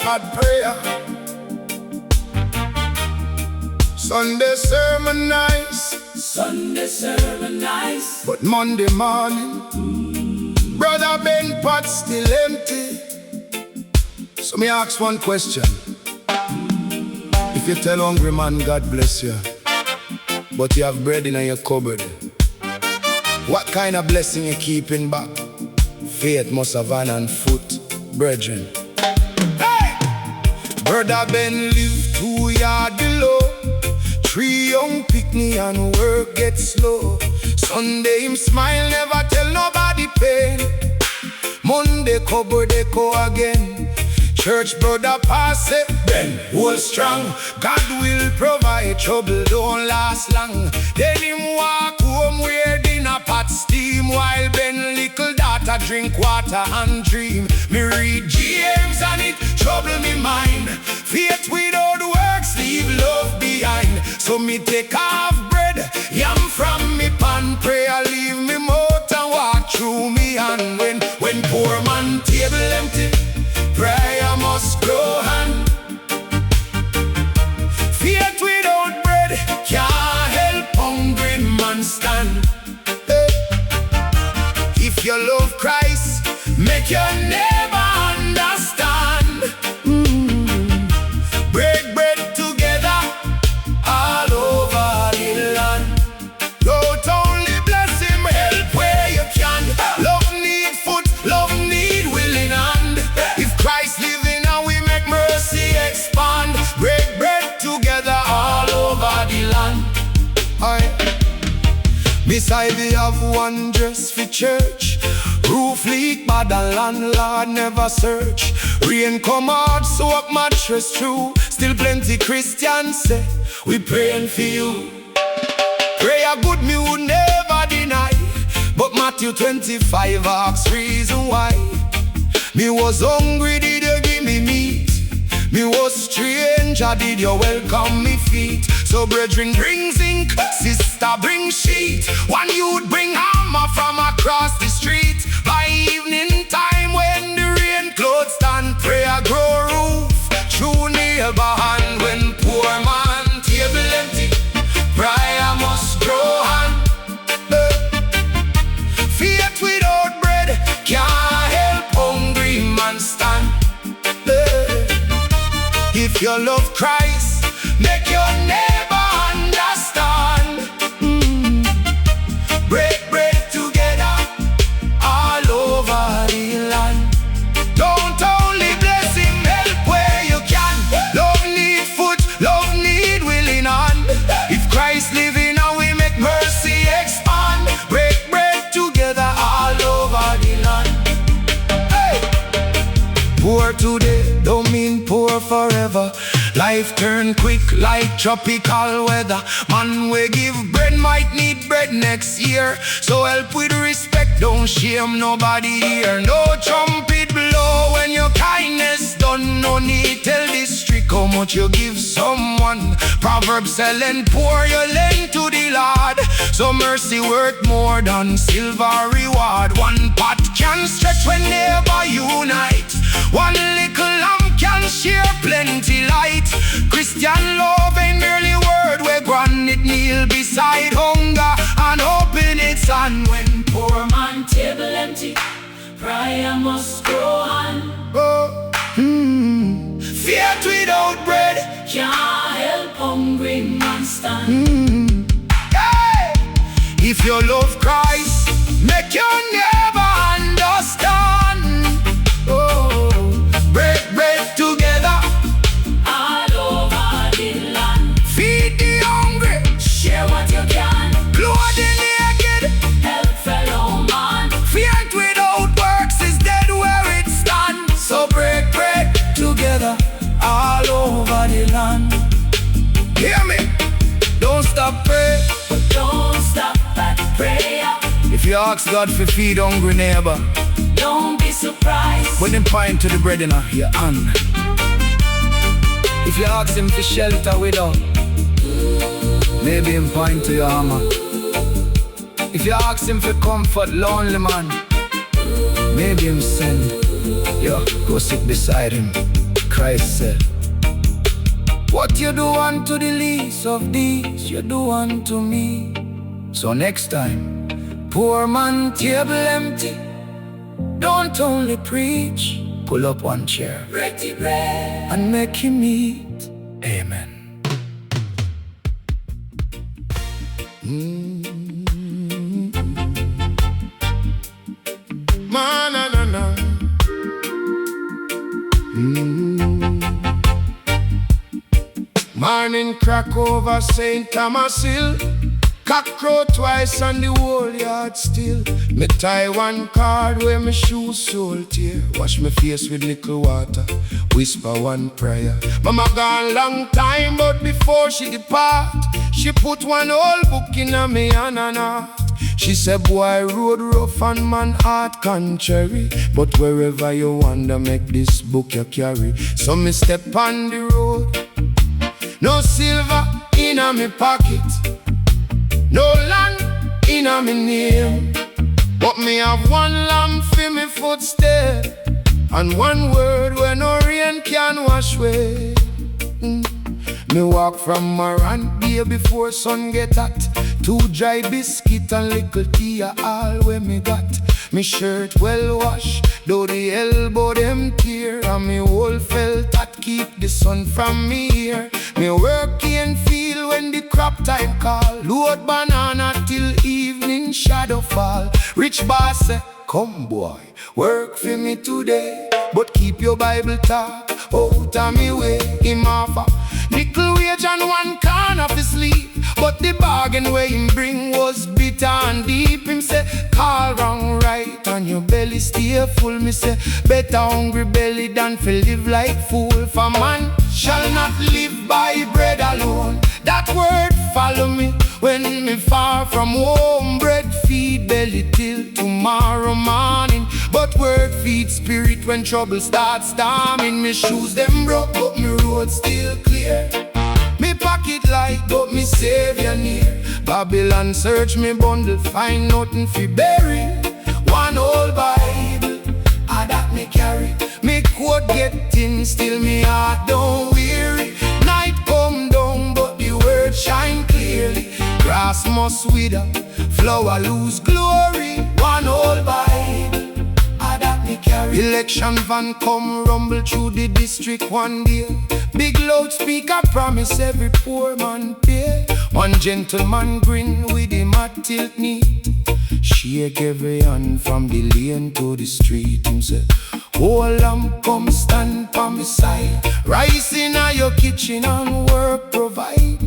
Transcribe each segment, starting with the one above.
had prayer. Sunday sermon nice, but Monday morning, Brother Ben pot still empty. So me ask one question. If you tell hungry man God bless you, but you have bread in your cupboard, what kind of blessing you keeping back? Faith must have hand and foot, brethren. Hey! Brother Ben live 2 yards below. 3 young picnic and work get slow. Sunday him smile, never tell nobody pain. Monday cupboard echo again. Church brother pass it, Ben hold strong. God will provide, trouble don't last long. Then him walk home where dinner pot steam, while Ben little daughter drink water and dream. Me read James and it trouble me mind. Faith without works leave love behind. So me take off bread, yam from me pan, prayer leave me mouth and walk through me hand. When poor man table empty, prayer must grow hand. Faith without bread can't help hungry man stand. Hey. If you love Christ, make your neighbor understand. Break bread together all over the land. Don't only bless him, help where you can. Love need foot, love need willing hand. If Christ living and we make mercy expand. Break bread together all over the land. Beside we have one dress for church. Roof leak bad and landlord never search. Rain come hard, soak mattress through. Still plenty Christians say we praying for you. Prayer good me would never deny, but Matthew 25 asks reason why. Me was hungry, did you give me meat? Me was stranger, did you welcome me feet? So brethren bring zinc, sister bring sheet. One you'd bring hammer from across the street. By evening time when the rain clouds stand, prayer grow roof, true neighbor hand. When poor man table empty, prayer must grow hand. Faith without bread can't help hungry man stand. If you love Christ, make your neighbor understand. Break bread together all over the land. Don't only bless him, help where you can. Love need foot, love need willing hand. If Christ living and we make mercy expand. Break bread together all over the land. Hey! Poor today don't mean poor forever. Life turn quick like tropical weather. Man we give bread might need bread next year. So help with respect, don't shame nobody here. No trumpet blow when your kindness done. No need tell this trick how much you give someone. Proverbs selling poor you lend to the Lord. So mercy worth more than silver reward. One pot can stretch when neighbor unite. One little lamb can share plenty light. Christian love ain't merely word where granite kneel beside hunger and open its hand. When poor man table empty, prayer must grow hand. Faith without bread can't help hungry man stand. Hey! If you love Christ, make your neighbor understand. Break bread together all over the land. Feed the hungry, share what you can. Clothe the naked, help fellow man. Faith without works is dead where it stands. So break bread together all over the land. Hear me? Don't stop praying, but don't stop at prayer. If you ask God for feed hungry neighbor, don't be surprised when him point to the bread in your hand. If you ask him for shelter without, maybe him point to your hammer. If you ask him for comfort, lonely man, maybe him send, yo, go sit beside him, Christ said, what you do unto the least of these, you do unto me. So next time, poor man table empty, don't only preach, pull up one chair, break the bread, and make him eat. Amen. Ma-na-na-na. Morning crack over St. Thomas Hill, cockroach twice and the whole yard still. Me tie one card where my shoes sole tear. Wash my face with little water, whisper one prayer. Mama gone long time, but before she depart, she put one old book in a me hand and heart. She said, boy, road rough and man heart contrary, but wherever you wander, make this book you carry. So me step on the road, no silver in a me pocket, no land in a me name, but me have one lamp for me footstep, and one word where no rain can wash away. Me walk from Moran day before sun get hot, 2 dry biscuit and little tea all where me got. Me shirt well washed, though the elbow them tear, and me whole felt that keep the sun from me here. Me work in field when the crop time call, load banana till evening shadow fall. Rich boss say, come boy, work for me today, but keep your Bible talk out of me way. Him offer nickel wage and one can of his sleep, but the bargain where him bring was bitter and deep. Him say, call wrong right and your belly stay full. Me say, better hungry belly than to live like fool. For man shall not live by bread alone, that word follow me when me far from home. Bread feed belly till tomorrow morning, but word feed spirit when trouble starts storming. Me shoes them broke, but me road still clear. Me pocket light, but me savior near. Babylon search me bundle, find nothing fi bury. One old Bible, that me carry. Me quote get in, still me heart don't weary. Night come down, but the word shine clearly. Grass must wither, flower lose glory. One old Bible, that me carry. Election van come rumble through the district one day. Big loudspeaker promise every poor man pay. One gentleman grin with him at tilt neat, shake every hand from the lane to the street. Him say, oh lamb come stand by my side, rice in your kitchen and work provide.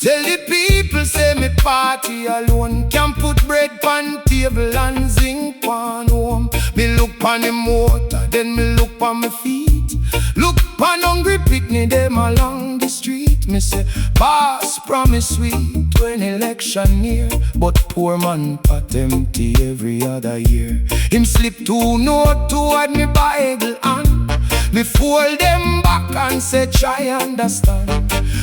Tell the people say me party alone can put bread pan table and zinc pan home. Me look pan the motor, then me look pan my feet. Look pan hungry picnic them along the street. Me say, boss promise sweet when election near, but poor man pot empty every other year. Him slip 2 note toward me Bible and me fold them back and say, try understand.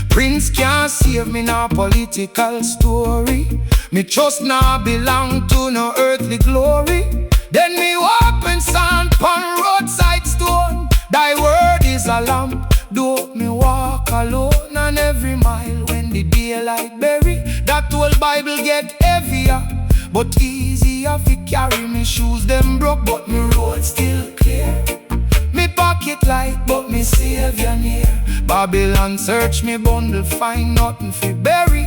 Prince can't save me no political story. Me trust now belong to no earthly glory. Then me walk and sand pon roadside stone. Thy word is a lamp, though me walk alone. And every mile when the daylight bury, that old Bible get heavier, but easier fi carry. Me shoes them broke, but me road still clear. Me pocket light, but me savior near. Babylon search me bundle, find nothing fi bury.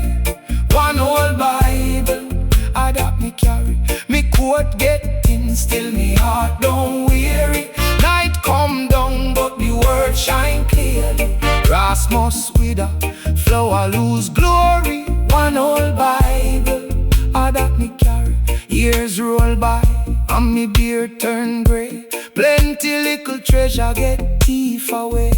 One old Bible, that me carry. Me quote get in, still me heart don't weary. Night come down, but the word shine clearly. Grass must wither, flower lose glory. One old Bible, that me carry. Years roll by, and me beard turn grey. Plenty little treasure get thief away.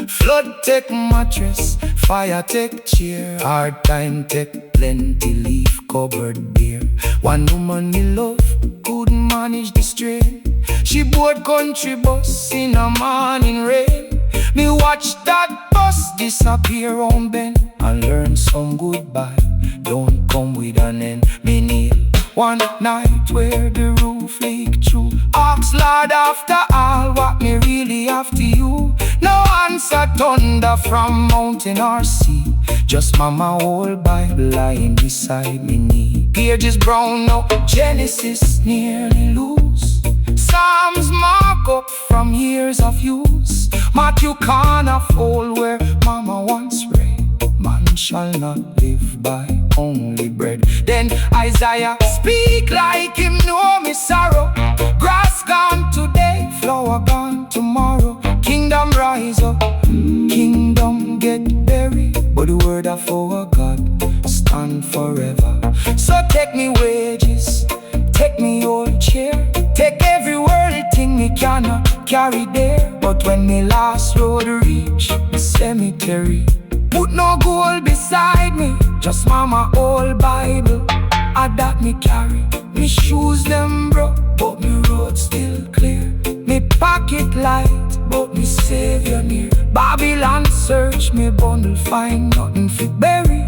Flood take mattress, fire take chair. Hard time take plenty leaf cupboard beer. One woman me love couldn't manage the strain. She board country bus in a morning rain. Me watch that bus disappear on bend and learn some goodbye don't come with an end. Me kneel one night where the roof leak through. Ask Lord after all what me really have to you. No answer thunder from mountain or sea. Just mama old Bible lying beside me knee. Pages brown now, Genesis nearly loose. Psalms mark up from years of use. Matthew can't afford where mama once read. Man shall not live by only bread. Then Isaiah speak like him know me sorrow. Grass gone today, flower gone tomorrow. Kingdom rise up, kingdom get buried, but the word of our God stand forever. So take me wages, take me old chair, take every worldly thing me cannot carry there. But when me last road reach the cemetery, put no gold beside me, just mama old Bible, I that me carry. Me shoes them broke, but me road still clear. Me pocket light, but me savior near. Babylon search me bundle, find nothing fit bury.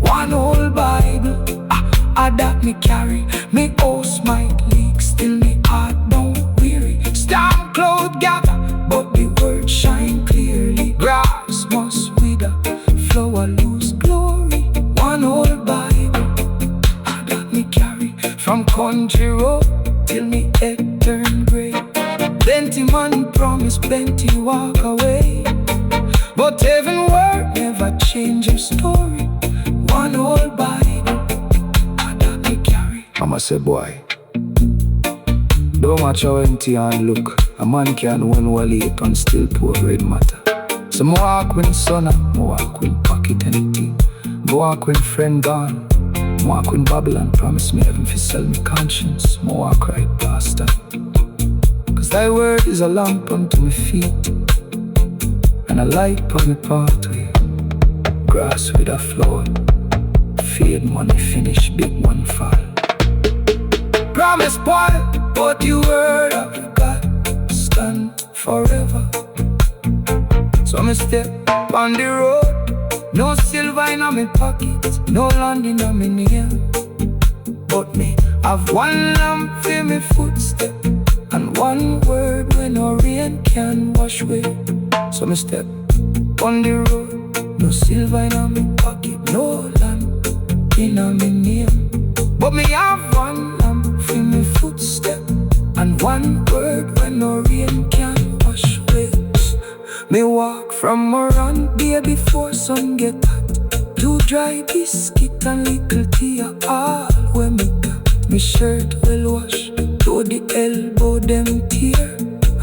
One old Bible, I that me carry. Me house might leak, still me heart don't weary. Storm cloud gather, but the word shine clearly. Grass must wither, flower lose glory. One old Bible, I that me carry. From country road till me head turn grey. Plenty man promise, plenty walk away, but heaven word never change your story. One old Bible, I that me carry. Mama say, boy, don't watch how empty and look. A man can win while late and still poor red matter. So I walk when son, I walk when pocket anything. I walk when friend gone, I walk when Babylon promise me heaven fi sell me conscience. I walk right past that. Cause thy word is a lamp unto my feet and a light on my pathway. Grass with a flower, fade money finish, big one fall. Promise spoil, but the word of God stand forever. So me step on the road, no silver in my pocket, no land in my name. But me have one lamp for me footstep, and one word when no rain can wash away. So me step on the road, no silver in my pocket, no land in my name. But me have one lamp for me footstep, and one word when no rain can wash away. Me walk from a run day before sun get hot. 2 dry biscuit and little tea are all when me got. Me shirt well washed to the elbow them tear,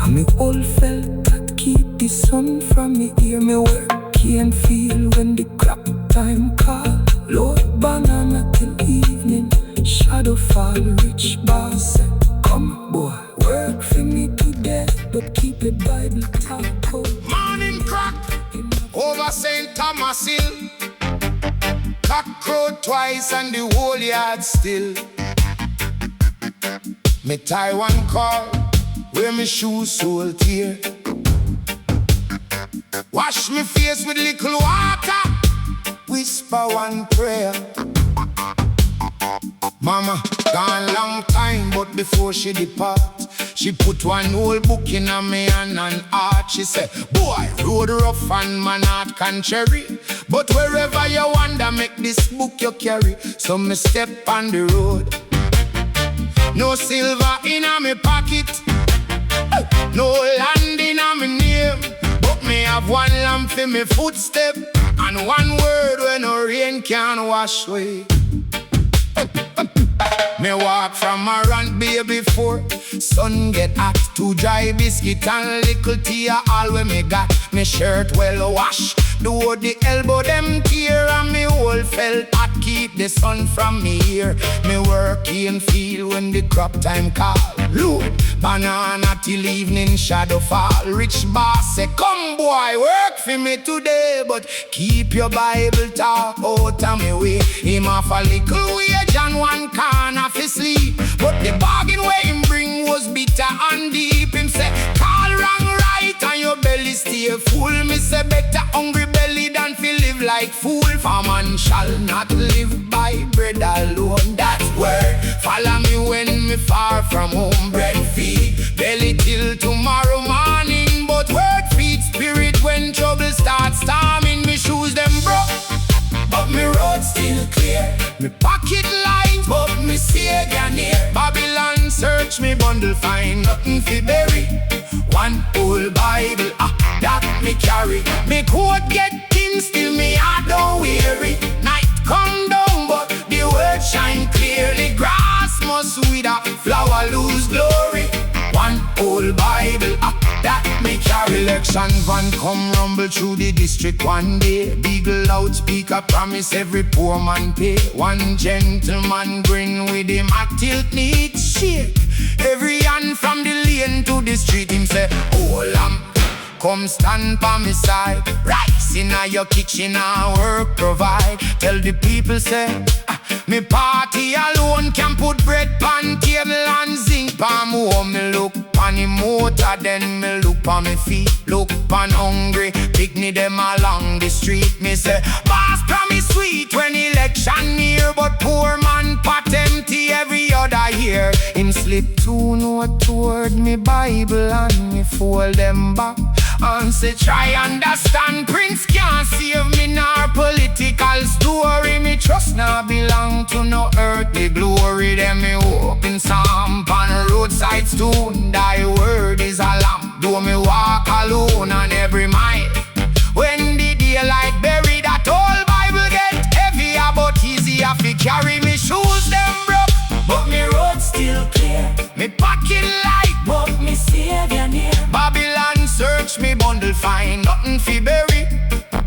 and me whole felt that keep the sun from me ear. Me work and feel when the crop time call. Load banana till evening, shadow fall. Rich boss said, come boy, work for me today, but keep it Bible talk cold. Morning crack over St. Thomas Hill. Cock crowed twice and the whole yard still. Me tie one call where me shoes sole tear. Wash me face with little water, whisper one prayer. Mama gone long time, but before she depart, she put one old book in a me hand and heart. She said, boy, road rough and man heart contrary, but wherever you wander, make this book you carry. So me step on the road, no silver in a me pocket, no land in a me name, but me have one lamp for me footstep, and one word when no rain can wash away. Me walk from a run bay before sun get hot. 2 dry biscuit and little tea are all when me got. Me shirt well washed, do the elbow them tear, and me whole felt hot keep the sun from me here. Me work in field when the crop time call. Load banana till evening shadow fall. Rich boss say, come boy, work for me today, but keep your Bible talk out of me way. Him off a little wage and one corner fi sleep, but the bargain where him bring was bitter and deep. Him say, call wrong right and your belly stay full. Me say, better hungry belly than fi live like fool. For man shall not live by bread alone. That's word. Follow me when me far from home. Bread feed belly till tomorrow morning, but word feed spirit when Me pocket lines, but me Savior near. Babylon search me bundle, find nothing fi bury. One whole Bible, that me carry. Me coat get thin, still me heart don't weary. Night come down, but the word shine clearly. Grass must wither, flower lose glory. One whole Bible, that me carry. Election van come rumble through the district one day. Big loudspeaker promise every poor man pay. One gentleman grin with him a tilt need shake. Every hand from the lane to the street, him say, oh lamb, come stand by me side. Rice in your kitchen and work provide. Tell the people say, me party alone can put bread pan table and zinc pan home. Me look pan the motor, then me look pan me feet. Look pan hungry, picnic them along the street. Me say, boss promise sweet when election near, but poor man pot empty every other year. Him slip two note toward me Bible and me fold them back and say, try understand, Prince can't save me nor political story. Me trust now belong to no earthly glory. Then me open psalm on roadside stone. Thy word is a lamp, though me walk alone on every mile. When the daylight bury, that whole Bible get heavier but easier fi carry. Me shoes them broke, but me road still clear. Me pocket light, but me Savior near. Babylon search me bundle, find nothing fi bury.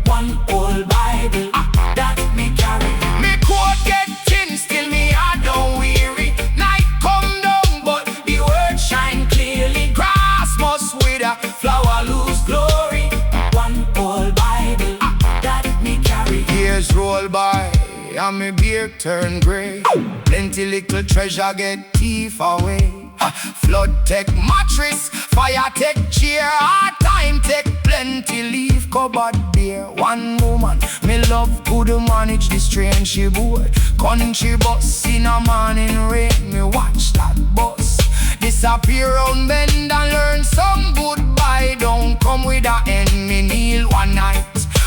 One whole Bible, that me carry. Me coat get thin, still me heart don't weary. Night come down, but the word shine clearly. Grass must wither, flower lose glory. One whole Bible, that me carry. Years roll by, and me beard turn grey. Plenty little treasure get thief away. Flood take mattress, fire take chair. Hard time take plenty, leave cupboard bare. One woman, me love could manage the strange she board. Country bus in a morning rain, me watch that bus disappear round bend and learn some goodbye. Don't come with a end, me kneel one night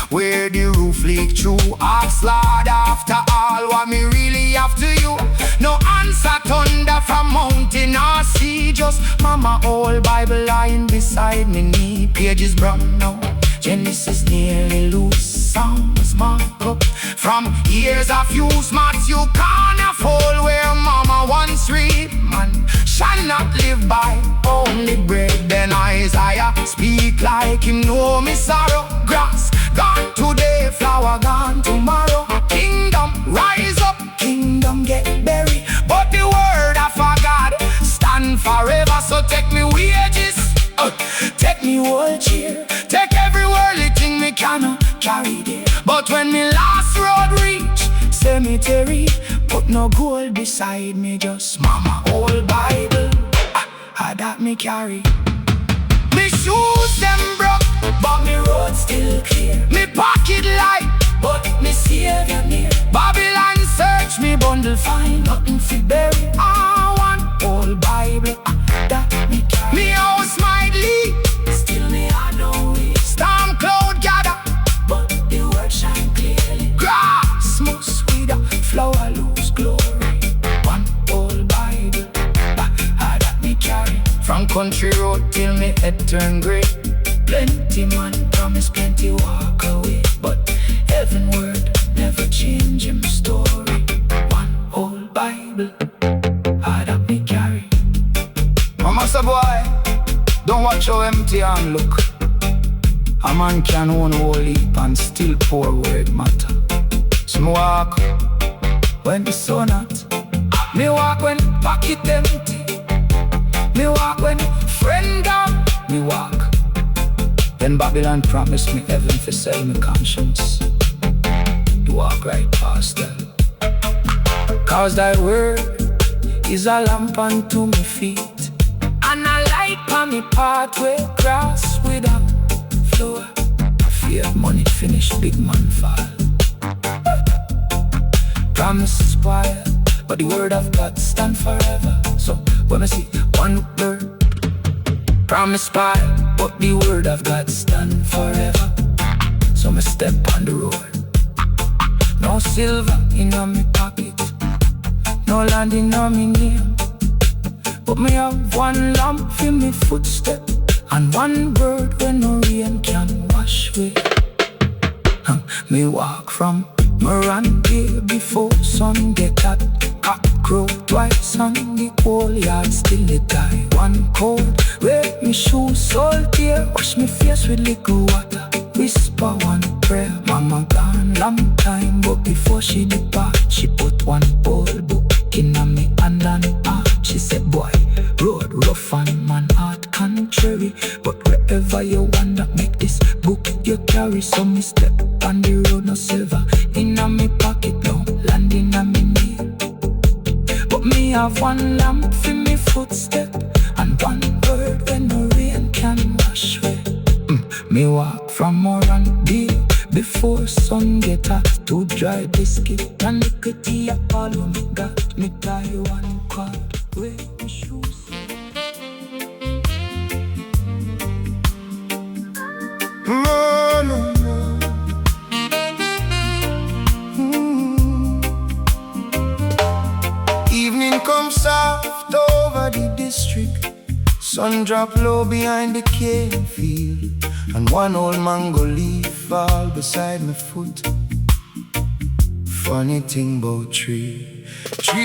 where the roof leak through. Ask Lord after all what me really have to you. No answer thunder from mountain or sea. Just mama old Bible lying beside me knee. Pages brown now, Genesis nearly loose. Psalms mark up from years of use. Maths you can't fall where mama once read. Man shall not live by only bread. Then Isaiah speak like him know me sorrow. Grass gone today, flower gone tomorrow. Kingdom rise up, kingdom get buried, but the word of our God stand forever. So take me wages, take me whole cheer, take every worldly thing me cannot carry there. But when me last road reach cemetery, put no gold beside me, just mama old Bible, that me carry. Me shoes them broke, but me road still clear. Me pocket light, but me Savior near. Babylon search me bundle, find nothing fi bury. One whole Bible, that me carry. Me house might leak, still me heart don't weak. Storm cloud gather, but the word shine clearly. Grass must wither, flower lose glory. One whole Bible, that me carry. From country road till me head turn grey. Plenty man promise, plenty walk away, but heaven word never change him story. One whole Bible, that me carry. Mama say boy, don't watch how empty and look. A man can own a whole heap and still poor word matter. So me walk when the sun hot, me walk when pocket empty, me walk when friend gone, me walk. Then Babylon promised me heaven for sell me conscience to walk right past them. Cause thy word is a lamp unto my feet and a light on me pathway. Grass without floor, fear money finish, big man fall. Promise is quiet, but the word of God stand forever. So when I see one word, promise pile, but the word of God stand forever. So me step on the road No silver in my pocket, no land in my name. But me have one lamp for me footstep, and one word when no rain can wash away. Me walk from Morandi before sun get hot. Cock crow twice and the whole yard still they die. One cold, wear me shoes salty, wash me face with liquor water. Whisper one prayer, mama gone long time, but before she depart, she put one old book in me hand and heart. She said, boy, road rough and man heart contrary, but wherever you wander, make this book you carry. So me step on the road, no silver in me pocket, no land in me knee. But me have one lamp for me footstep, and one word when no rain can wash away. Me walk from Morandi before sun get hot, to dry biscuit and liquor tea. I follow me, got me tie one cord, wear my shoes. No, no, no. Evening comes soft over the district. Sun drop low behind the cane field, and one old mango leaf fall beside my foot. Funny thing about tree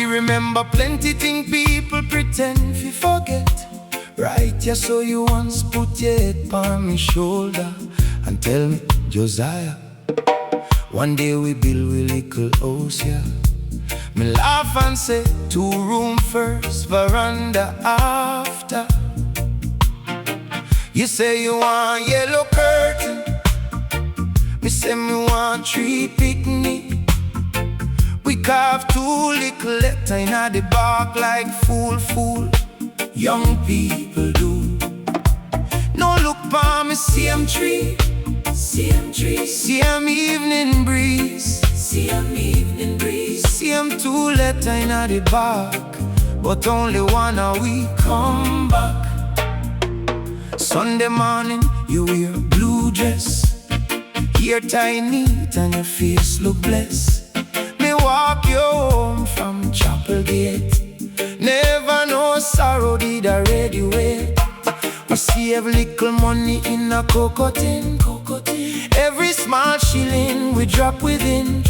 remember plenty thing people pretend fi forget. Right, yeah, so you once put your head on my shoulder and tell me, Josiah, one day we build a little house, yeah. Me laugh and say, 2 room first, veranda after. You say you want yellow curtain, me say me want 3 picnic. We carve 2 little letter in the bark like fool young people do. No look pa me same tree, same evening breeze, same 2 letter in the bark, but only one a week come back. Sunday morning, you wear a blue dress, hair tie neat and your face look blessed. Me walk you home from Chapel Gate, never no sorrow did I already wait. I save little money in a cocoa tin. Every small shilling we drop within.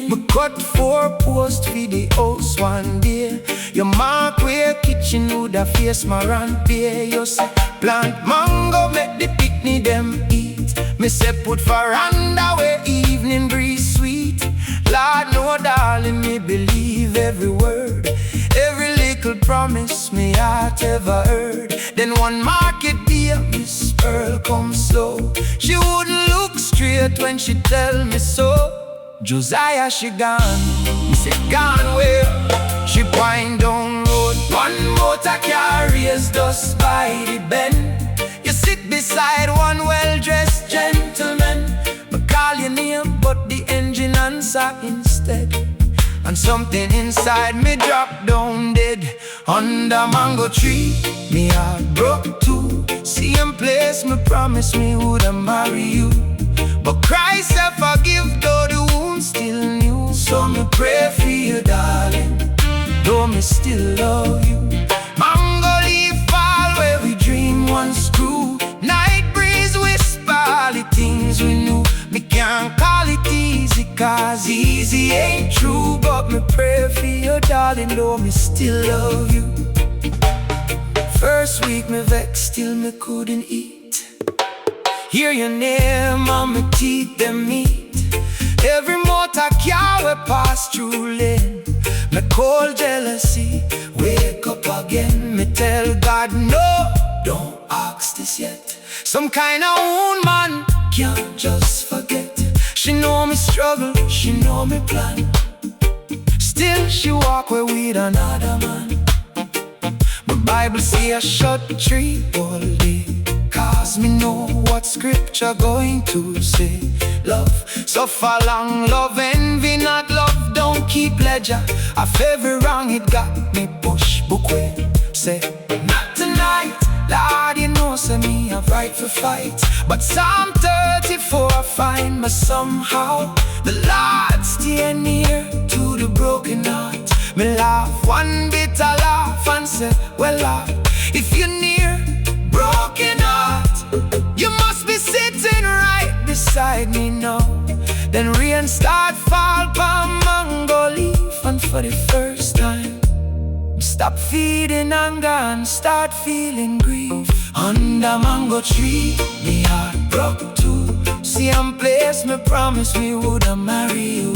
Me cut 4 posts for the house one day. Your mark where kitchen would a face my run pay. You say plant mango make the picnic them eat. Me say put veranda where evening breeze sweet. Lord no darling, me believe every word, every little promise me heart ever heard. Then one market day, Miss Pearl come slow. She wouldn't look straight when she tell me so. Josiah she gone, me say gone where? She point down road, one motor carries dust by the bend. You sit beside one well-dressed gentleman. Me call your name but the engine answer instead. And something inside me drop down dead. Under mango tree, me heart broke too. Same place me promise me woulda marry you. But Christ have forgive though the wound still new. So me pray for you darling, though me still love you. Mango leaf fall where we dream once grew. Night breeze whisper all the things we knew. Me can't call it easy, cause easy ain't true. But me pray for you darling, though me still love you. First week me vex, still me couldn't eat. Hear your name on my teeth them meet. Every motor car we pass through lane. Me cold jealousy, wake up again. Me tell God no, don't ask this yet. Some kind of woman can't just forget. She know me struggle, she know me plan. Still she walk away with another man. My Bible say I shut the tree all day, cause me know what scripture going to say. Love suffer long, love envy not love, don't keep ledger. A favor wrong it got me push book way. Say not tonight, Lord, you know, say me have right for fight. But Psalm 34 I find me somehow. The Lord stay near to the broken heart. Me laugh one bit, I laugh and say, well, Lord, if you're near broken heart, you must be sitting right beside me now. Then rain start fall palm mango leaf, and for the first time stop feeding anger and start feeling grief. Under mango tree, me heart broke too. Same place me promise me woulda marry you,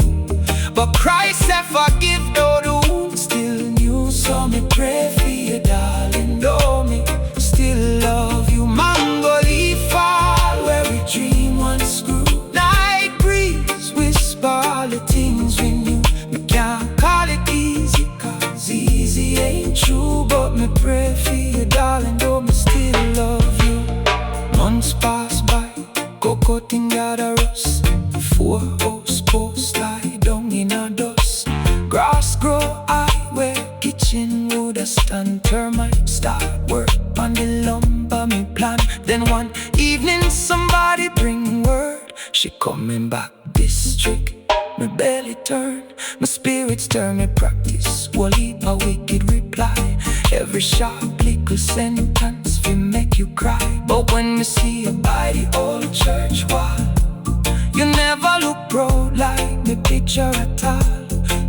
but Christ said forgive though the wound still new. So me pray for you, darling, though me still love you. Mango leaf fall where we dream once grew. Night breeze whisper all the things we knew. Me can't call it easy, cause easy ain't true. But me pray for you, darling, though me still love you. Months pass by, cocoa thing gather us. 4 house posts lie down in a dust. Grass grow high where kitchen woulda stand. Termite start work on the lumber me plan. Then one evening somebody bring word, she coming back district. My belly turn, my spirits turn, me practice whole heap a wicked reply. Every sharp little sentence will make you cry. But when you see you by the old church wall, you never look proud like the picture at all.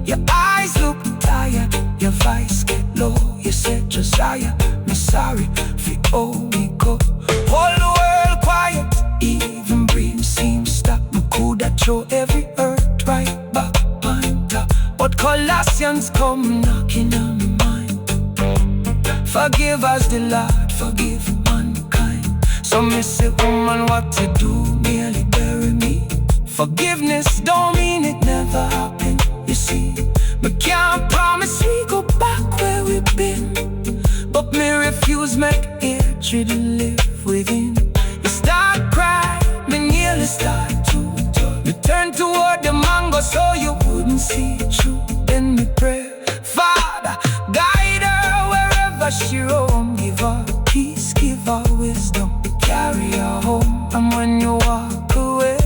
Your eyes look tired, your voice get low. You said Josiah, me sorry, fi owe me go. Whole the world quiet, even breathe seems stop. Me coulda throw every earth right back on top, but Colossians come knocking on my mind. Forgive us the Lord, forgive mankind. So me say, woman, what to do? Merely bury me. Forgiveness don't mean it never happened, you see. Me can't promise we go back where we've been, but me refuse make hatred live within. You start crying, me nearly start to talk. Me turn toward the mango so you wouldn't see it through. Then me pray, Father, guide her wherever she roam. Give her peace, give her wisdom, carry her home. And when you walk away,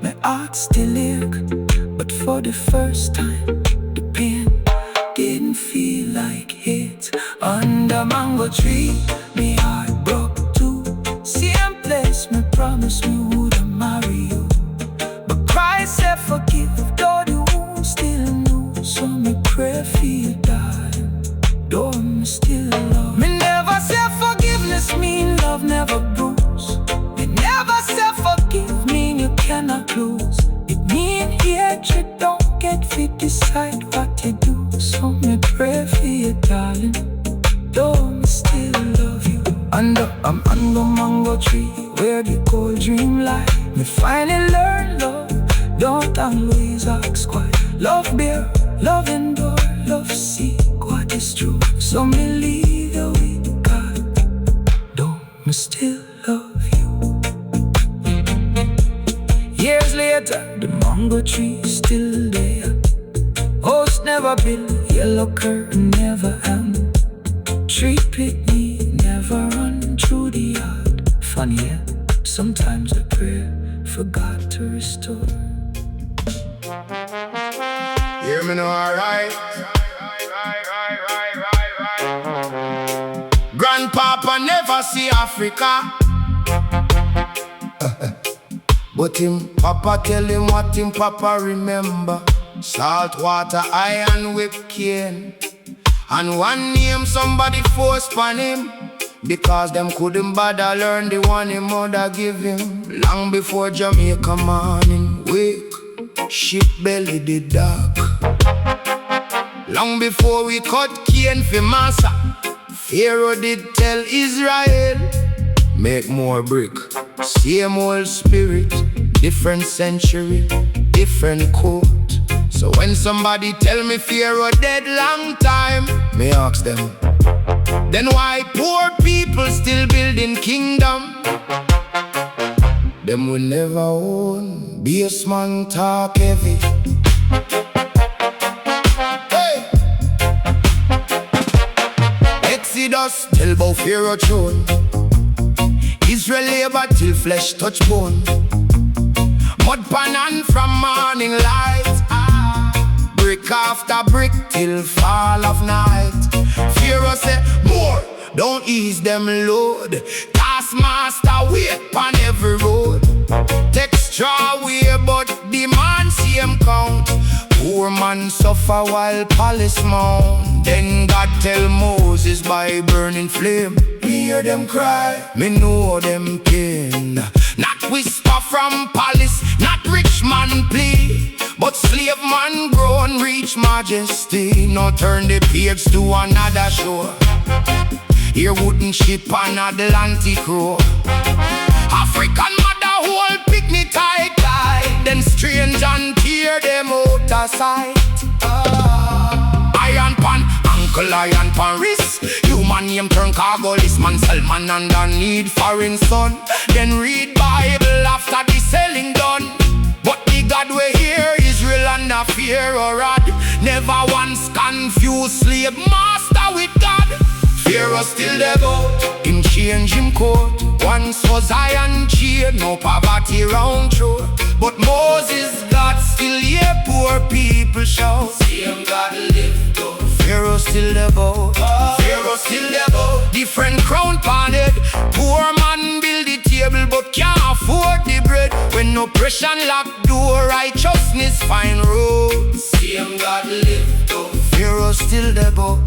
my heart still ache, but for the first time, the pain didn't feel like hate. Under mango tree, me heart broke too. Same place, me promise me woulda marry you, but Christ said forgive though the wound still new. So me pray for you, darling, though me still love. Me never say forgiveness mean love never bruise. Me never say forgive mean you cannot lose. It mean hatred don't get fit decide what you do. So me pray for you, darling, though me still love you. I'm under mango tree where the cold dream lie. Me finally learn love, don't always ask why. Love bear, love endure, love seek what is true. So me leave you with God, though me still love you. Years later, the mango tree still there. Host never built, yellow curtain never hang. Tree picnic never run through the yard. Funny, yeah, sometimes I pray for God to restore. Hear me now, alright. Grandpapa never see Africa, but him papa tell him what him papa remember. Salt water, iron whipped cane, and one name somebody forced on him, because them couldn't bother learn the one him mother give him. Long before Jamaica morning wake, ship belly the dark. Long before we cut cane for massa, Pharaoh did tell Israel, make more brick. Same old spirit, different century, different coat. So when somebody tell me Pharaoh dead long time, me ask them, then why poor people still building kingdom? Them will never own, baseman talk heavy. Exodus tell bout Pharaoh throne. Israel labor till flesh touch bone. Mud pan and from morning light, brick after brick till fall of night. Pharaoh say, more, don't ease them load. Taskmaster wait pan every road. Take straw way but demand same count. Poor man suffer while palace mount. Then God tell Moses by burning flame, me hear them cry, me know them pain. Not whisper from palace, not rich man plea, but slave man grown reach majesty. Now turn the page to another shore. Here wooden ship on Atlantic road. African mother hold picnic tight. Then strange and tear them out of sight. Iron pan, ankle iron pan wrist. Human name turn cargo list. Man Salman underneath foreign son. Then read Bible after the selling done. But the God we hear Israel under fear or rod. Never once confused slave master with God. Pharaoh still there go, him change him coat. Once was iron chain, no poverty round throat. But Moses God still here, poor people shout. Same God lift up. Pharaoh still there go, Pharaoh still there go. Different crown pan head. Poor man build the table but can't afford the bread. When oppression lock door, righteousness find road. Same God lift up. Pharaoh still there go.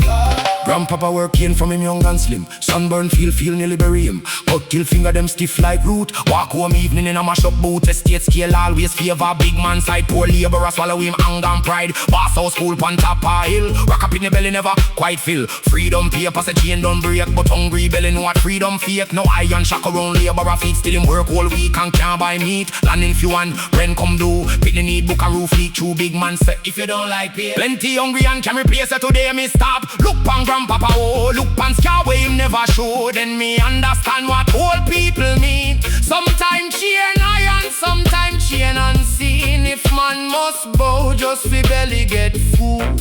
Grandpapa working from him young and slim. Sunburn feel nearly bury him. But kill finger them stiff like root. Walk home evening in a mash up boot. Estate scale always favor big man side. Poor laborer swallow him anger and pride. Boss house school pan top a hill. Rock up in the belly never quite fill. Freedom paper say chain don't break. But hungry belly know what freedom fake. No iron shack around laborer feet. Still him work all week and can't buy meat. Landing few and rent come do. Pick the need book a roof leak. True big man say if you don't like pay. Plenty hungry and can replace it today me stop. Look pan grandpapa oh. Look pan scar way him never show. Then me understand what old people mean. Sometimes chain iron, sometimes chain unseen. If man must bow just fi belly get food.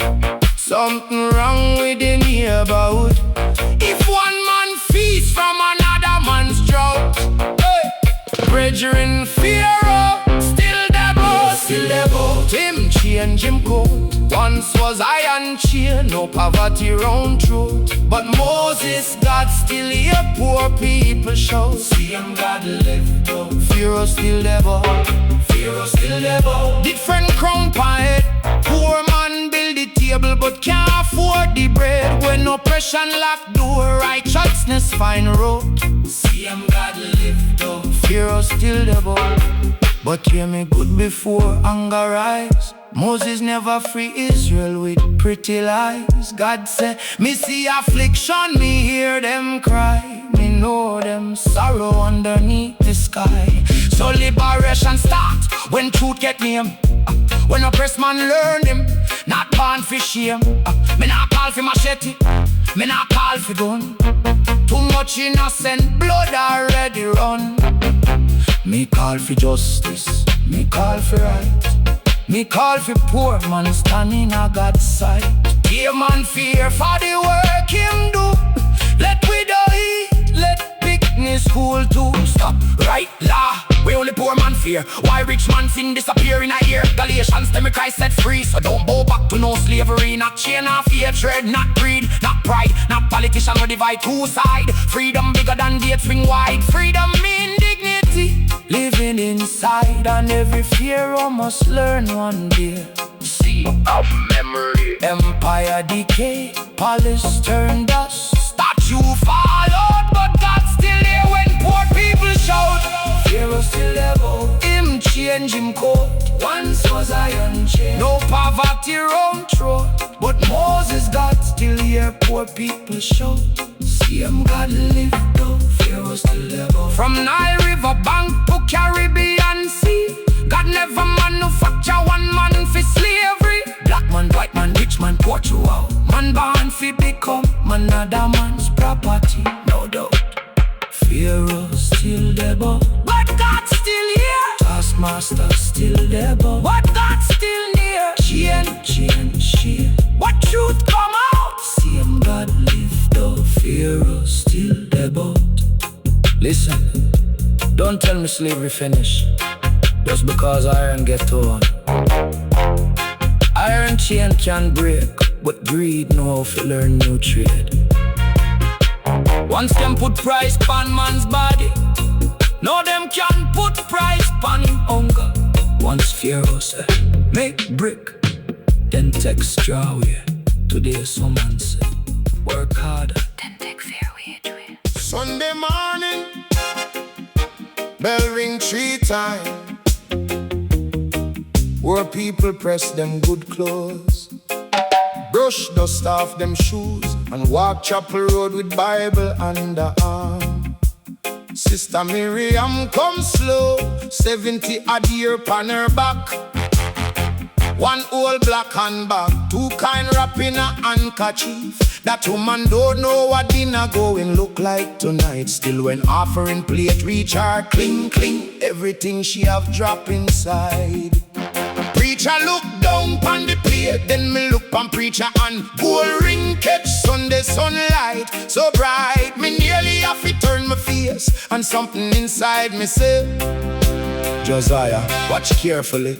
Something wrong with the neighborhood. If one man feast from another man's drought. Hey. Brethren Pharaoh still there bout, still there bout. Him change him coat. Once was iron chain, no poverty round throat. But Moses God still here, poor people shout. Same God lift up. Pharaoh still there bout, Pharaoh still there bout. Different crown pan head. Poor man build the table but can't afford the bread. When oppression lock door, righteousness find road. Same God lift up. Pharaoh still there bout. But hear me good before anger rise. Moses never free Israel with pretty lies. God say, me see affliction, me hear them cry. Me know them sorrow underneath the sky. So liberation start when truth get name. When oppressed man learn him, not born for shame. Me not call for machete, me not call for gun. Too much innocent blood already run. Me call for justice, me call for right. Me call for poor man standing at God's side. Give man fear for the work him do. Let widow eat, let picnic school too. Stop, right, law, we only poor man fear. Why rich man sin disappear in a year? Galatians tell me Christ set free. So don't bow back to no slavery. Not chain of hatred, not greed, not pride. Not politician who divide two sides. Freedom bigger than gate swing wide. Freedom mean dignity living inside, and every pharaoh must learn one day. See of memory. Empire decay, palace turn dust. Statue fall out, but God still here when poor people shout. Pharaoh still there bout, him change him coat. Once was iron chain, no poverty round throat. But Moses God still here, poor people shout. See him God lift up, Pharaoh still there bout. From Nile River bank to Caribbean Sea, God never manufacture one man for slavery. Black man, white man, rich man, poor throughout. Man born fi become another man's property, no doubt. Pharaoh still there bout, but God still here. Taskmaster still there bout, but God still near. Chain. What truth come out? See him God lift up Pharaoh Don't tell me slavery finish just because iron get torn. Iron chain can break, but greed know how to learn new trade. Once them put price pan man's body, now them can put price pan him hunger. Once Pharaoh said, make brick, then take straw away. Today someone said, work harder, then take fair wage. Sunday morning, bell ring 3 times, where people press them good clothes, brush dust off them shoes, and walk Chapel Road with Bible under arm. Sister Miriam come slow, 70 odd year pan her back. One old black handbag, 2 kind wrap in a handkerchief. That woman don't know what dinner going look like tonight. Still when offering plate reach her, cling cling, everything she have drop inside. Preacher look down pon the plate, then me look pon preacher and gold ring catch Sunday sunlight so bright. Me nearly have to turn my face, and something inside me say, Josiah, watch carefully,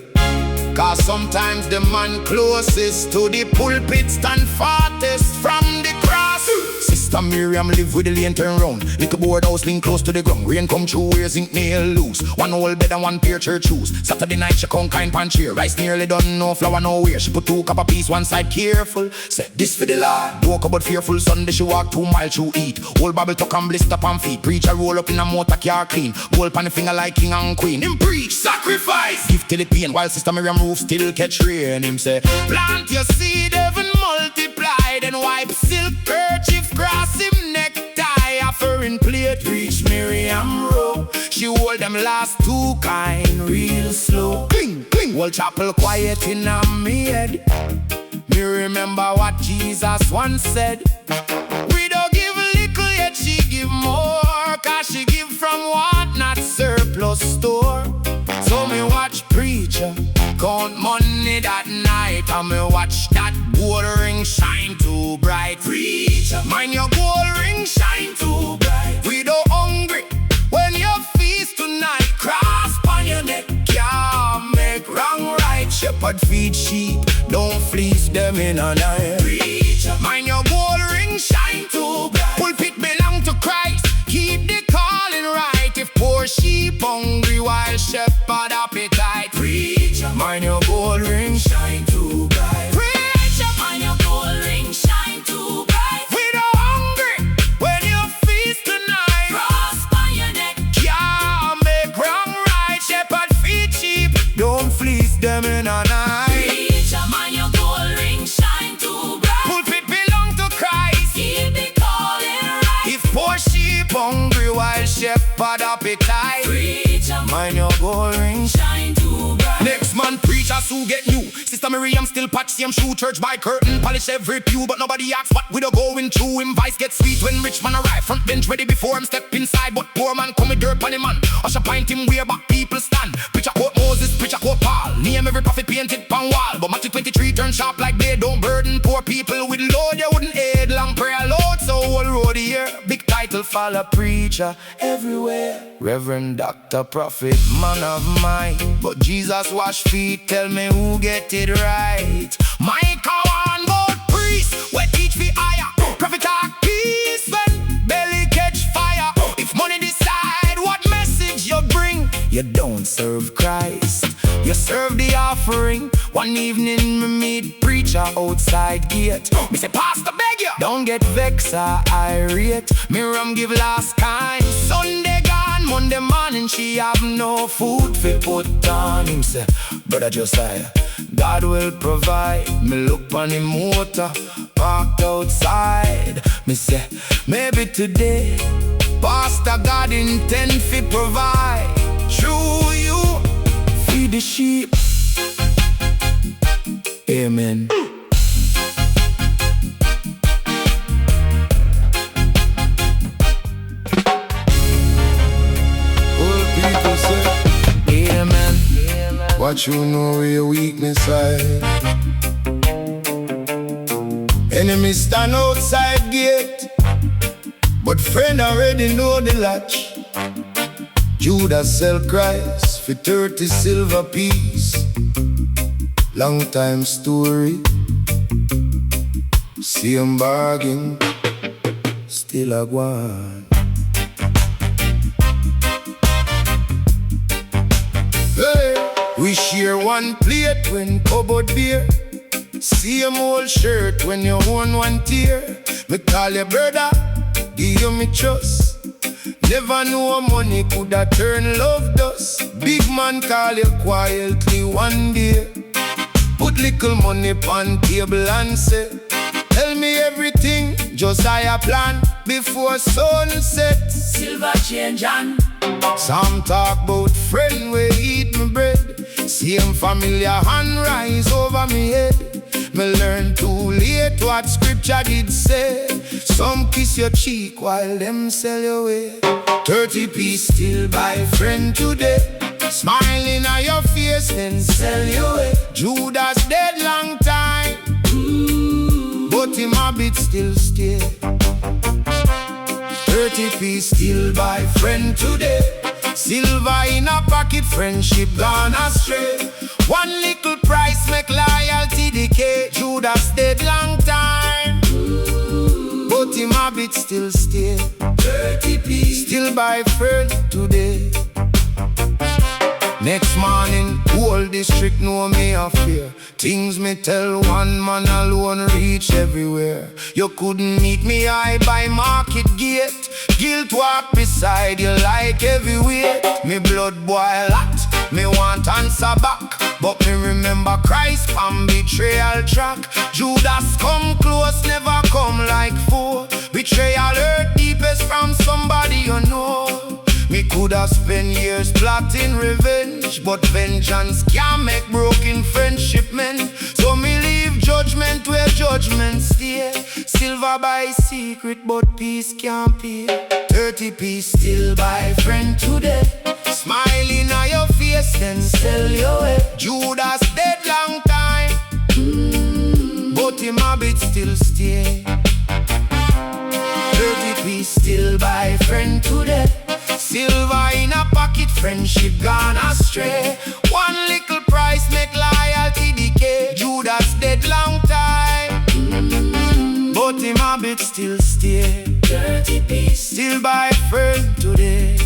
cause sometimes the man closest to the pulpit stand farthest from the cross. Sister Miriam live with the lane turn round, little board house lean close to the ground. Rain come through, where zinc nail loose, 1 old bed and 1 pair church shoes. Saturday night she come kind pan cheer, rice nearly done, no flour nowhere. She put 2 cup of peace one side careful, said this for the Lord. Woke up but fearful, Sunday she walk 2 miles to eat. Old Bible tuck and blister pan feet. Preacher roll up in a motor car clean, gold pan the finger like king and queen. Him preach sacrifice, give till the pain, while Sister Miriam roof still catch rain. Him say, plant your seed, heaven multiply, then wipe silk kerchief cross him necktie. Offering plate reach Miriam row, she hold them last 2 kind real slow. Cling, cling, whole chapel quiet in a me head. Me remember what Jesus once said, we don't give little yet she give more, cause she give from what not surplus store. So me watch preacher count money that night, and me watch that gold ring shine too bright. Preacher, mind your gold ring shine too bright. We don't hungry when you feast tonight. Cross on your neck, can't make wrong right. Shepherd feed sheep, don't fleece them in a night. Preacher, mind your gold ring shine too bright. Pulpit belong to Christ, keep the calling right. If poor sheep hungry while shepherd appetite. Preacher, mind your gold ring shine too bright. Preacher, mind your gold ring shine too bright. We don't hungry when you feast tonight. Cross on your neck, can't make wrong right. Shepherd feed sheep, don't fleece them in a night. Preacher, mind your gold ring shine too bright. Pulpit belong to Christ, keep the calling right. If poor sheep hungry while shepherd appetite. Preacher, mind your gold ring shine too bright. Next man preachers who get new, Sister Miriam still patch same shoe. Church by curtain, polish every pew, but nobody asks what we don't going through. Him vice get sweet when rich man arrive, front bench ready before him step inside. But poor man come with dirt on him man, usher pint him where back people stand. Preacher quote Moses, preacher quote Paul, name every prophet painted pan wall. But Matthew 23 turn sharp like they don't burden poor people with load. You wouldn't aid long prayer load, so whole road here, big title follow preacher everywhere. Reverend, doctor, prophet, man of mine. But Jesus wash feet, tell me who get it right. Micah one both priest, we teach fi higher. Prophet talk peace when belly catch fire. If money decide what message you bring, you don't serve Christ, you serve the offering. One evening me meet preacher outside gate. Me say, Pastor beg you, don't get vexed or irate. Miriam give last kind, Sunday gone, Monday morning she have no food fi put on. Him say, brother Josiah, God will provide. Me look on him motor parked outside. Me say, maybe today Pastor God intend fi provide. Through you feed the sheep. Amen. Old people say, Amen. what you know where your weakness side. Enemy stand outside gate, but friend already know the latch. Judas sell Christ for 30 silver piece. Long time story. Same bargain, still a one. Hey, we share one plate when cupboard beer. Same old shirt when you own one tear. Me call you brother, give you me trust. Never know money coulda turn love dust. Big man call you quietly one day. Put little money on table and say, tell me everything, just I plan before sunset. Silver change and some talk about friend we eat me bread. Same familiar hand rise over me head. Me learn too late what scripture did say. Some kiss your cheek while them sell you away. 30p still buy friend today. Smiling at your face then sell you away. Judas dead long time, but him habit still stay. 30p still buy friend today. Silver in a pocket, friendship gone astray. One little price make loyalty decay. Judas dead long time, but him habit still stay. 30p still buy friend today. Next morning, whole district know me a fear. Things me tell one man alone reach everywhere. You couldn't meet me high by market gate. Guilt walk beside you like heavyweight. Me blood boil hot, me want answer back. But me remember Christ on betrayal track. Judas come close, never come like foe. Betrayal hurt deepest from somebody you know. Me coulda spent years plotting revenge, but vengeance can't make broken friendship mend. So me leave judgment where judgment stay. Silver buy secret, but peace can't pay. 30p still buy friend today. Smiling at your face then sell you away. Judas dead long time, but him habit still stay. 30p still buy friend today. Silver in a pocket, friendship gone astray. One little price make loyalty decay. Judas dead long time, but him habit still stay. 30p still buy friend today.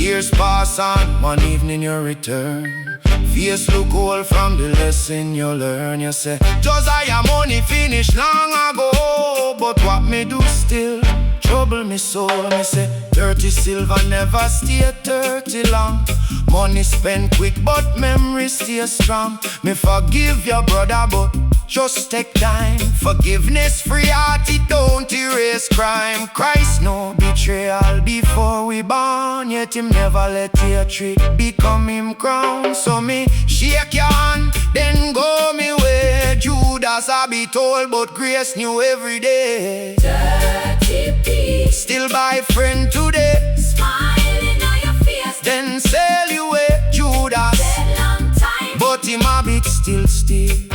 Years pass on, one evening you return. Face look old from the lesson you learn. You say, Josiah money finished long ago, but what me do still trouble me soul. Me say 30 silver never stay 30 long. Money spent quick but memory stay strong. Me forgive your brother but just take time. Forgiveness free heart, it don't erase crime. Christ no betrayal before we born, yet him never let hatred become him crown. So me shake your hand, then go me way. Judas I be told but grace new every day. 30p still buy friend today. Smiling at your face, then sell you away. Judas dead long time, but him habit still stay.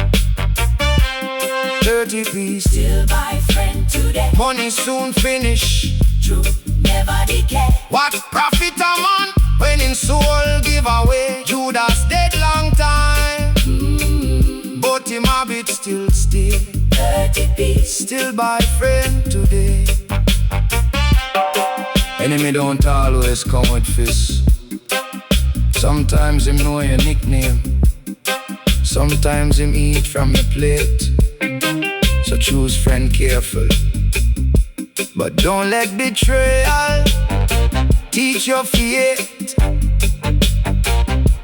30p still buy friend today. Money soon finish, Truth never decay. what profit a man when in soul give away? Judas dead long time, but him habit still stay. 30p Still buy friend today. Enemy don't always come with fists. Sometimes him know your nickname. Sometimes him eat from your plate. So choose friend careful, but don't let betrayal teach your fate.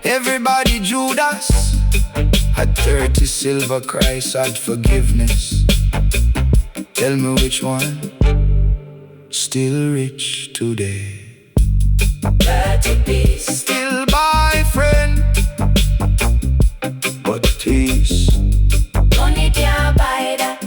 Everybody Judas had 30 silver, Christ had forgiveness. Tell me which one still rich today. 30p Still buy friend, but peace money can't buy that.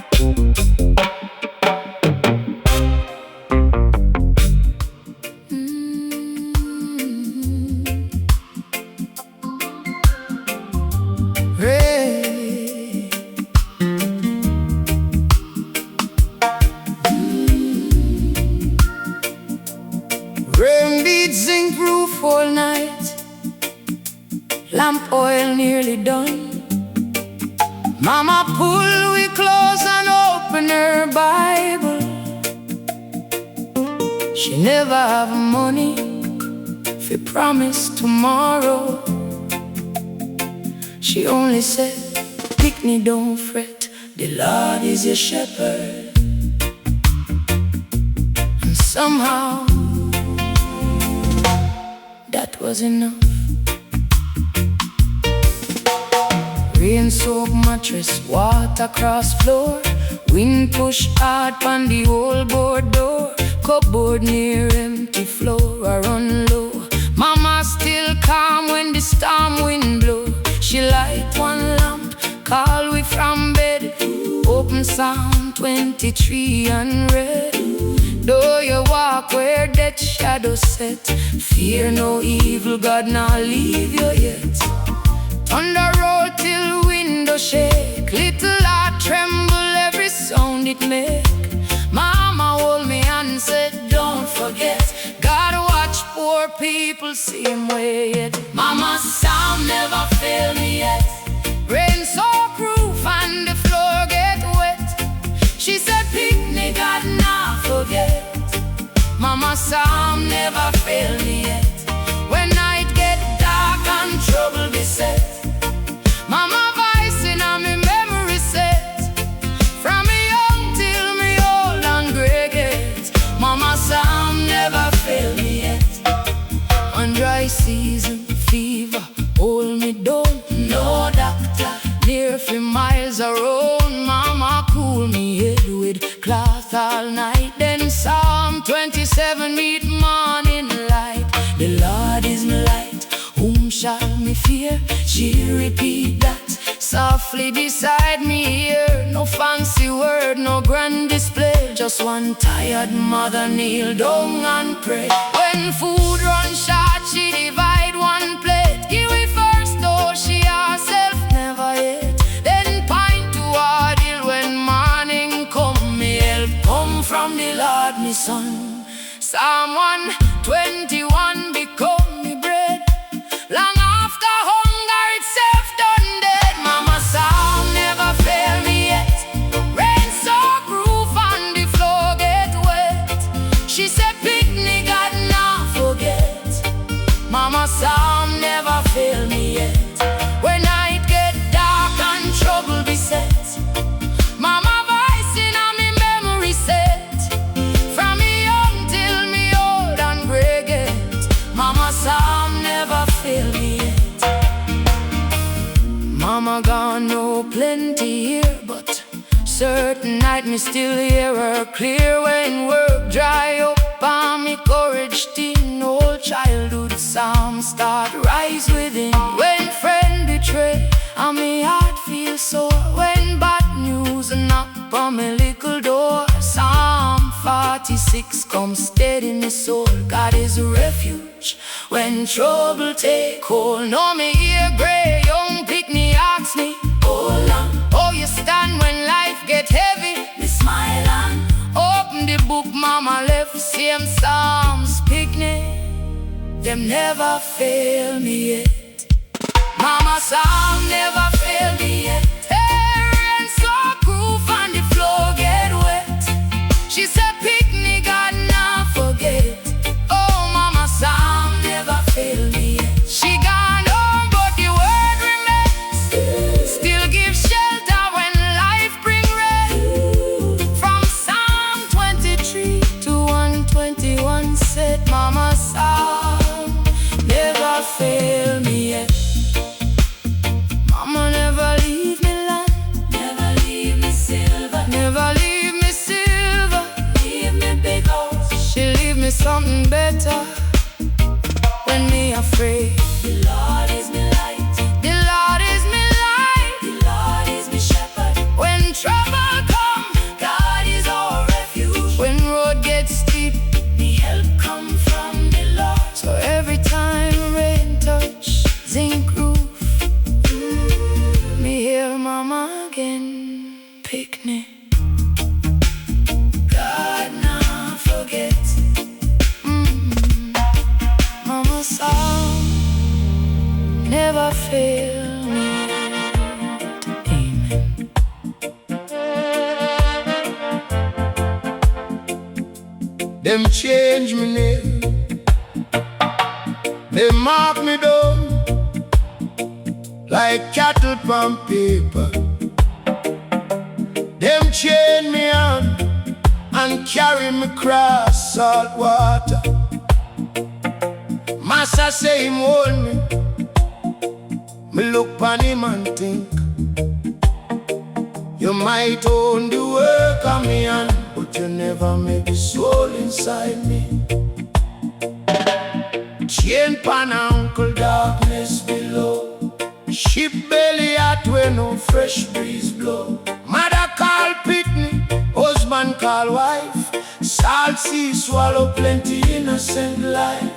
Hey. Mama pull we close and open her Bible. She never have money fi promise tomorrow. She only said, "Pickney, don't fret, the Lord is your shepherd." And somehow that was enough. Rain-soaked mattress, water cross floor, wind push hard on the old board door. Cupboard near empty floor, I run low. Mama still calm when the storm wind blow. She light one lamp, call we from bed. Open Psalm 23 and read. Though you walk where death shadow set, fear no evil, God not leave you yet. Thunder roll till window shake, little heart tremble every sound it make. Mama hold me and said, "Don't forget, God watch poor people same way yet." Mama's sound never fail me yet. Rain so proof and the floor get wet. She said, "Pickney, God not forget." Mama's sound never fail me yet. When night get dark and trouble beset, Mama voice in a me memory set. From me young till me old and grey get, Mama sound never fail me yet. On dry season, fever, hold me down. No doctor, near 3 miles around. Mama cool me head with cloth all night. Then Psalm 27 meet morning light. The Lord is my light, whom shall me fear? She repeat that softly beside me here. No fancy word, no grand display, just one tired mother kneel down and pray. When food run short, she divide one plate. Give we first, though she herself never ate. Then pint toward hill when morning come. Me help come from the Lord, me son. Psalm 121 become me bread. Long after hunger itself done dead, Mama sound never fail me yet. Rain so proof and the floor get wet. She said, "Pickney, God not forget." Mama sound never fail me yet. When night get dark and trouble beset, Mama voice in a me memory set. From me young till me old and grey get, Mama sound never fail me yet. Mama gone no plenty here, but certain night me still hear her clear. When work dry up on me courage thin, old childhood songs start rise within. When friend betray and me heart feel sore, when bad news knock on me little door, Psalm 46 come steady me soul. God is a refuge when trouble take hold. Know me ear gray, young Pickney ask me, "Hold on, oh you stand when life get heavy?" Me smile and open the book Mama left. Same Psalms, Pickney, them never fail me yet. Mama sound never fail me yet. Hey, rain so proof and the floor get wet. She said, "Pickney, God not forget." Oh, Mama sound never fail me yet. She gone home, but the word remains. Still give shelter when life bring rain. From Psalm 23 to 121 said, Mama sound never fail me yet. Mama never leave me land, never leave me silver, never leave me silver. Leave me big house, she leave me something better. When me afraid, the Lord is my light, the Lord is my light, the Lord is my shepherd. When trouble come, God is our refuge. When road gets steep, me help come from the Lord. So every time rain touch zinc roof, me hear Mama again, "Pickney, God not forget." Mama sound never fail me. Amen. Them change me name, they mark me down like cattle on paper. Them chain me on and carry me across salt water. Master say him hold me. Me look pon him and think, you might own the work of me hand, but you never make the soul inside me. Chain pan uncle, darkness below. Ship belly hot where no fresh breeze blow. Mother call pitney, husband call wife. Salt sea swallow plenty innocent life.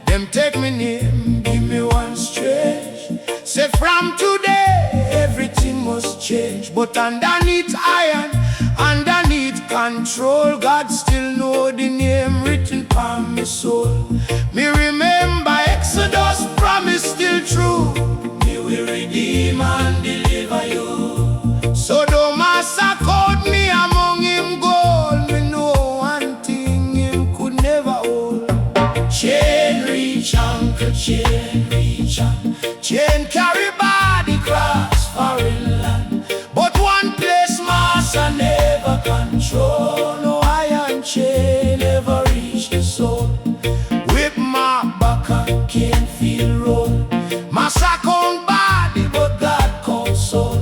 Them take me name, give me one stretch. Say from today, everything must change. But underneath iron, underneath control, God still know the name written on my soul. Me remember Exodus promise still true. Me will redeem and deliver you. So though Master called me among him gold, me know one thing him could never hold. Chain reach, uncle, chain reach, chain carry body cross foreign land. But one place Master never control. No iron chain never reach the soul. Whip my back and can't feel roll. Master count body but God count soul.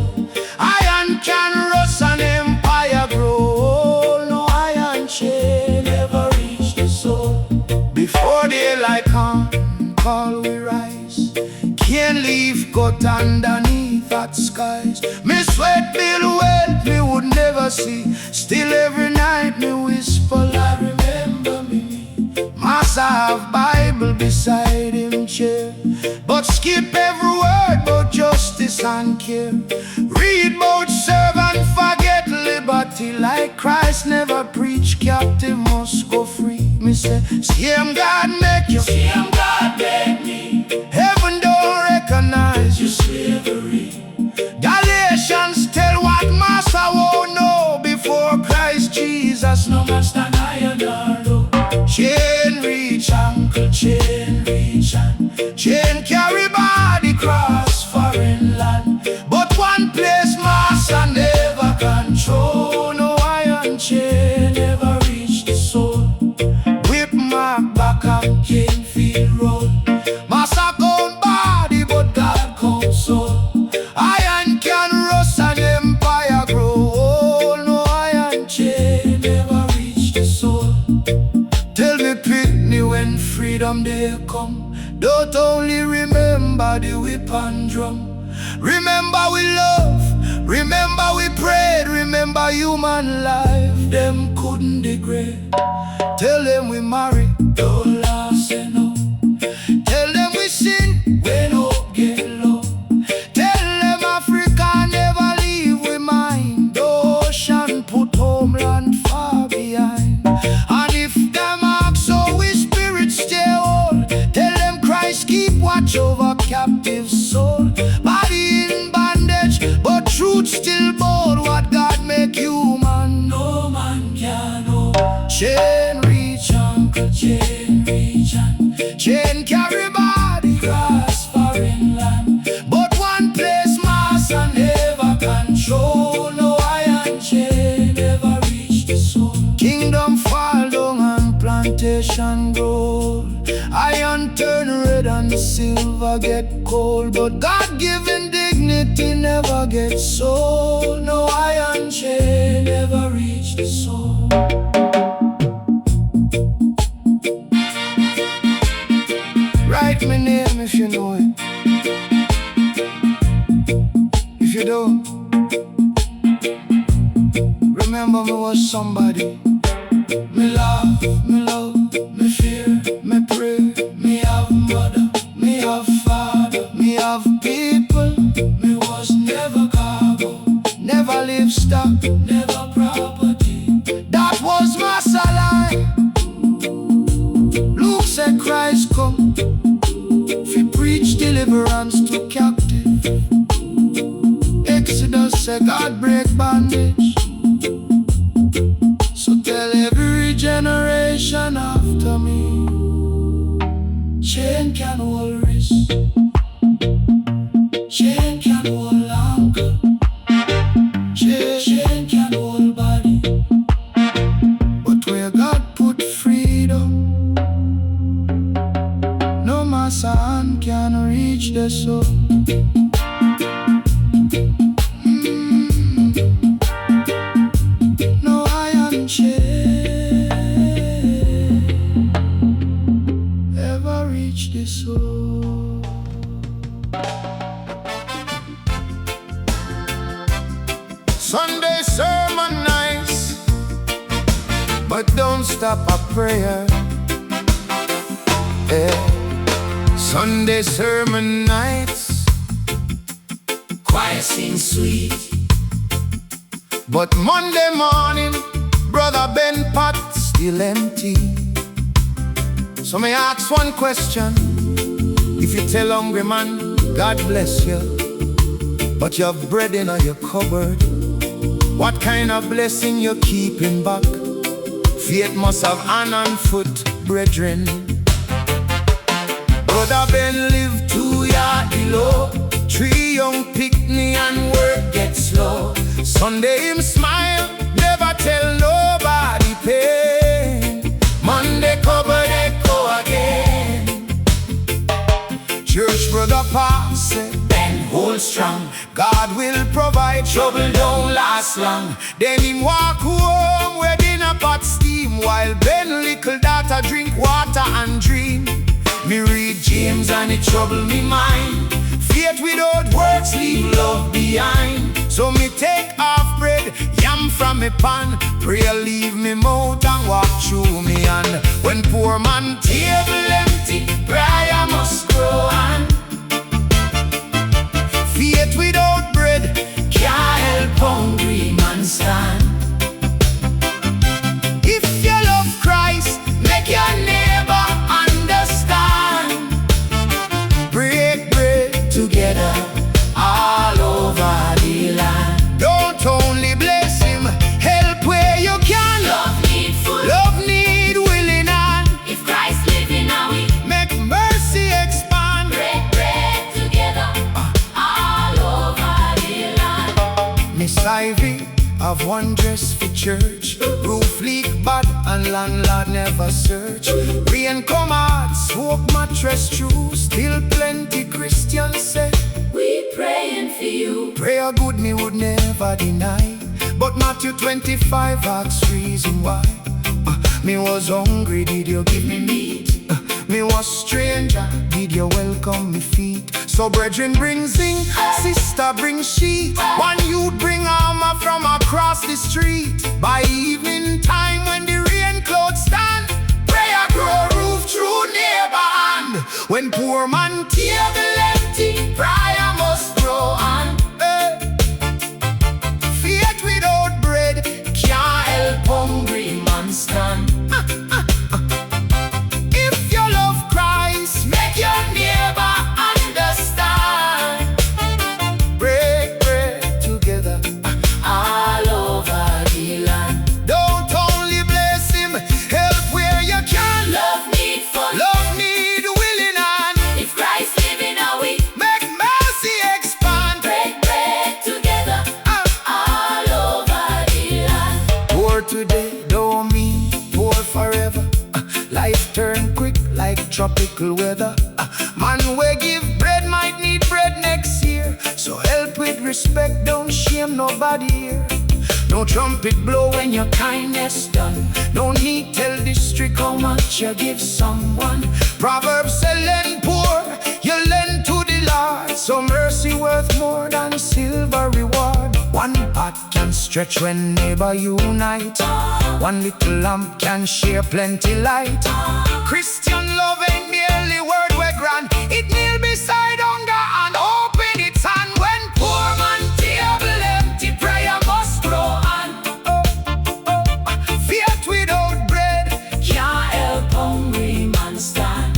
Iron can rust and empire grow. No iron chain never reach the soul. Before daylight come, call we rise. Can't leave got underneath hot skies. Me sweat build wealth me would never see. Still every night me whisper, I remember me. Master have Bible beside him chair, but skip every word about justice and care. Read about serve and forget liberty. Like Christ never preach, captive must go free. Me say, see him God make you, see him God make me. Heaven don't recognize your slavery. Galatians tell what Master won't know. Before Christ Jesus, no man stand higher nor low. Chain reach, uncle, chain reach, and chain carry body cross foreign land. But one place Master never control. No iron chain never reach the soul. Whip my back and can't feel roll. Master count body but God count soul. Iron can rust and empire grow. No iron chain never reach the soul. Tell me pitney when freedom day come. Don't only remember the whip and drum. Remember we love, remember we prayed. Remember human life, them couldn't degrade. Tell them we marry, don't last say no. Tell them we sin, when hope get low. Tell them Africa never leave we mind. The ocean put homeland far behind. And if them ask so we spirit stay old, tell them Christ keep watch over captive soul. Body in bondage, but truth still bold. What God make human, no man can know. Chain reach, uncle, chain reach, and chain carry body cross foreign land. But one place Master never control. No iron chain never reach the soul. Kingdom fall down and plantation grow. Iron turn red and silver get cold. But God-given dignity never gets sold. No iron chain never reach the soul. Write my name if you know it. If you don't, remember me was somebody. Me laugh, me love, me fear, me pray. Me have mother, me have father, me have people. Me was never cargo, never livestock, never property. That was my line. Luke said Christ come, fi preach deliverance to captive. Exodus said God break bondage. So tell every generation hold wrist, chain can hold ankle, chain can hold body. But where God put freedom, no master hand can reach the soul. No iron chain ever reach the soul. Sunday sermon nice, but don't stop a prayer. Sunday sermon nights, choir sing sweet, but Monday morning, Brother Ben pot still empty. So may I ask one question: if you tell hungry man, God bless you, but you have bread in your cupboard, what kind of blessing you keeping back? Faith must have hand and foot, brethren. Brother Ben live 2 years below, 3 young picnic and work get slow. Sunday him smile, never tell nobody pain. Monday cover echo again. Church brother Pa said, Ben hold strong, God will provide, trouble don't last long. Then him walk home where dinner pot steam, while Ben little daughter drink water and dream. Me read James and it trouble me mind. Faith without works leave love behind. So me take half bread, yam from me pan, prayer leave me mouth and walk through me hand. When poor man table empty, prayer must grow on. Faith without bread can't help hungry man stand. If you love Christ, make your neighbor understand. Break bread together all over the land. Don't only bless him, help where you can. Love need food, Love need willing hand. if Christ live in our we, Make mercy expand. break bread together all over the land. Miss Ivy have one dress for church, roof leak bad and landlord never search. Rain come hard, smoke mattress true, still plenty Christians say, We praying for you. prayer good me would never deny. But Matthew 25 asks reason why. Me was hungry, did you give me meat? Me was stranger, did you welcome me feet? So brethren bring zinc, sister bring sheet, one youth bring armor from across the street. By evening time when the rain clouds stand, prayer grow roof through neighbor hand. When poor man table empty, prayer must grow on. Faith without bread can't help hungry man stand. If you love Christ, make your neighbor understand. Break bread together All over the land. don't only bless him, help where you can. Love need food, Love need willing hand. if Christ live in our we, Make mercy expand. break bread together all over the land. Poor today don't mean poor forever. Life turn quick like tropical weather. Man we give bread might need bread next year. So help with respect, don't shame nobody here. No trumpet blow when your kindness done. No need tell district how much you give someone. Proverbs say lend poor, you lend to the Lord. So mercy worth more than silver reward. One pot can stretch when neighbor unite. One little lamp can share plenty light. Christian love ain't merely word we grant. It kneel beside hunger and open its hand. When poor man table empty, prayer must grow on. Faith without bread Can't help hungry man stand.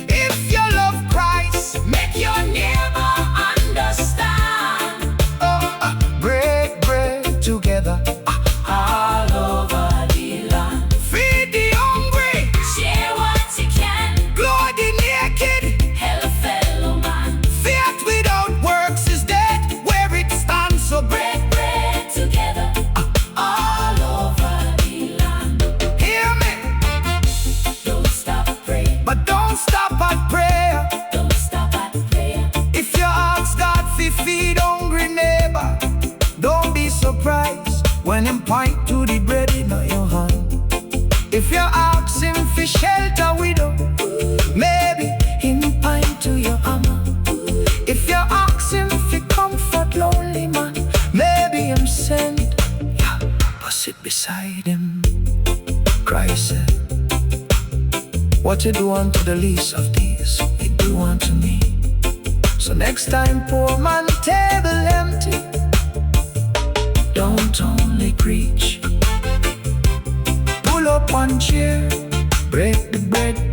If you love Christ, Make your neighbor understand. break bread together. All over the land. Feed the hungry, Share what you can. glory when him point to the bread in your hand. If you ask him for shelter widow, maybe him point to your hammer. If you ask him for comfort lonely man, maybe him send ya, but sit beside him. Christ said, what you do unto the least of these, you do unto me. So next time poor man table empty, don't only preach. Pull up one chair, break the bread,